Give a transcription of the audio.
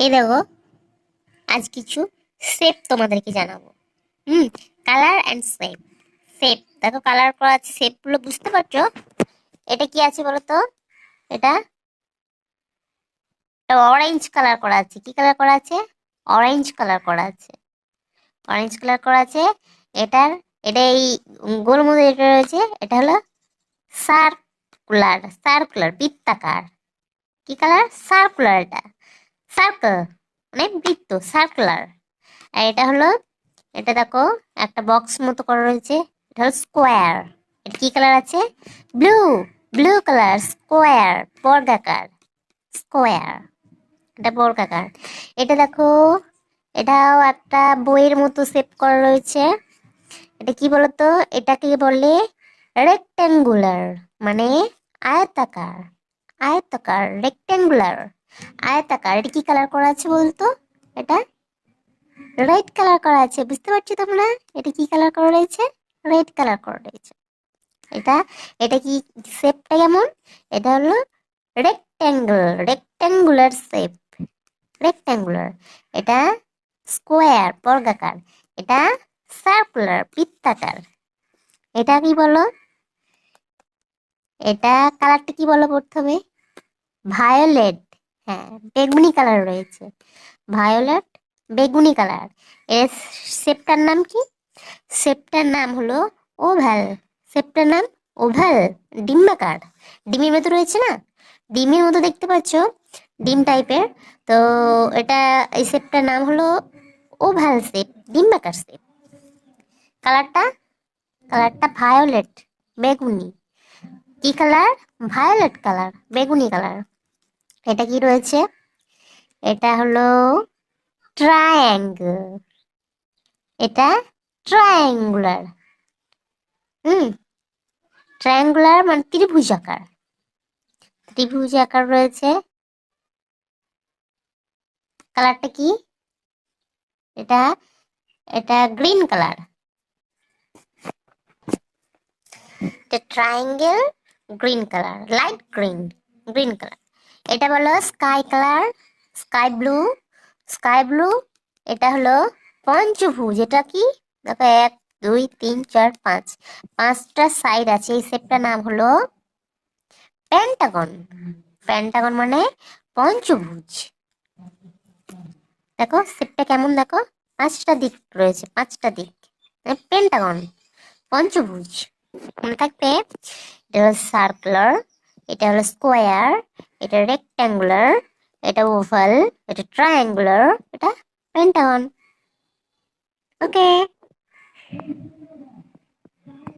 এই দেখো, আজ কিছু শেপ তোমাদেরকে জানাবো। হুম। Colour and shape. শেপ দেখো, কালার করা আছে, শেপ গুলো বুঝতে পারছো? এটা কি আছে বলো তো? এটা অরেঞ্জ কালার করা আছে। কি কালার করা আছে? অরেঞ্জ কালার করা আছে। অরেঞ্জ কালার করা আছে। এটার এটা এই গোল মতো যেটা রয়েছে, এটা হলো সার্কুলার। সার্কুলার বৃত্তাকার। কি কালার? সার্কুলার। এটা সার্কেল, মানে বৃত্ত, সার্কুলার। আর এটা হলো, এটা দেখো, একটা বক্স মতো করা রয়েছে। এটা হলো স্কোয়ার। এটা কি কালার আছে? ব্লু। ব্লু কালার, স্কোয়ার, বর্গাকার। স্কোয়ার, এটা বর্গাকার। এটা দেখো, এটাও একটা বইয়ের মতো শেপ করা রয়েছে। এটা কি বলতো? এটাকে বলে রেক্টেঙ্গুলার, মানে আয়তাকার। আয়তাকার, রেক্টেঙ্গুলার, আয়তাকার। এটা কি কালার করা আছে বলতো? এটা রেড কালার করা আছে। বুঝতে পারছো তোমরা? এটা কি কালার করা রয়েছে? রেড কালার করা রয়েছে। এটা এটা কি শেপটা কেমন? এটা হলো রেক্ট্যাঙ্গেল, রেক্ট্যাঙ্গুলার শেপ। রেক্ট্যাঙ্গুলার। এটা স্কোয়ার, বর্গাকার। এটা সার্কুলার, বৃত্তাকার। এটা কি বলো? এটা কালারটা কি বলো প্রথমে? ভায়োলেট। হ্যাঁ, বেগুনি কালার রয়েছে। ভায়োলেট, বেগুনি কালার। এর শেপটার নাম কি? শেপটার নাম হলো ওভাল। শেপটার নাম ওভাল, ডিম্বাকার। ডিমের মতো রয়েছে না? ডিমের মতো দেখতে পাচ্ছ, ডিম টাইপের। তো এটা, এই শেপটার নাম হলো ওভাল শেপ, ডিম্বাকার শেপ। কালারটা, কালারটা ভায়োলেট, বেগুনি। কি কালার? ভায়োলেট কালার, বেগুনি কালার। এটা কি রয়েছে? এটা হলো ট্রায়াঙ্গেল। এটা ট্রায়াঙ্গুলার। হুম। ট্রায়াঙ্গুলার মানে ত্রিভুজ আকার। ত্রিভুজ আকার রয়েছে। কালারটা কি? এটা এটা গ্রিন কালার। এটা triangle, green colour, light green, green colour. এটা বলো sky colour, sky blue, sky blue. এটা হলো পঞ্চভুজ। এটা কি? দেখো, এক, দুই, তিন, চার, পাঁচ, পাঁচটা সাইড আছে। এই শেপটার নাম হলো পেন্টাগন। পেন্টাগন মানে পঞ্চভুজ। দেখো শেপটা কেমন, দেখো, পাঁচটা দিক রয়েছে, পাঁচটা দিক। পেন্টাগন, পঞ্চভুজ। মনে থাকবে। এটা হলো সার্কুলার, এটা হলো স্কোয়ার, এটা রেক্ট্যাঙ্গুলার, এটা ওভাল, এটা ট্রায়াঙ্গুলার, এটা পেন্টাগন। ওকে।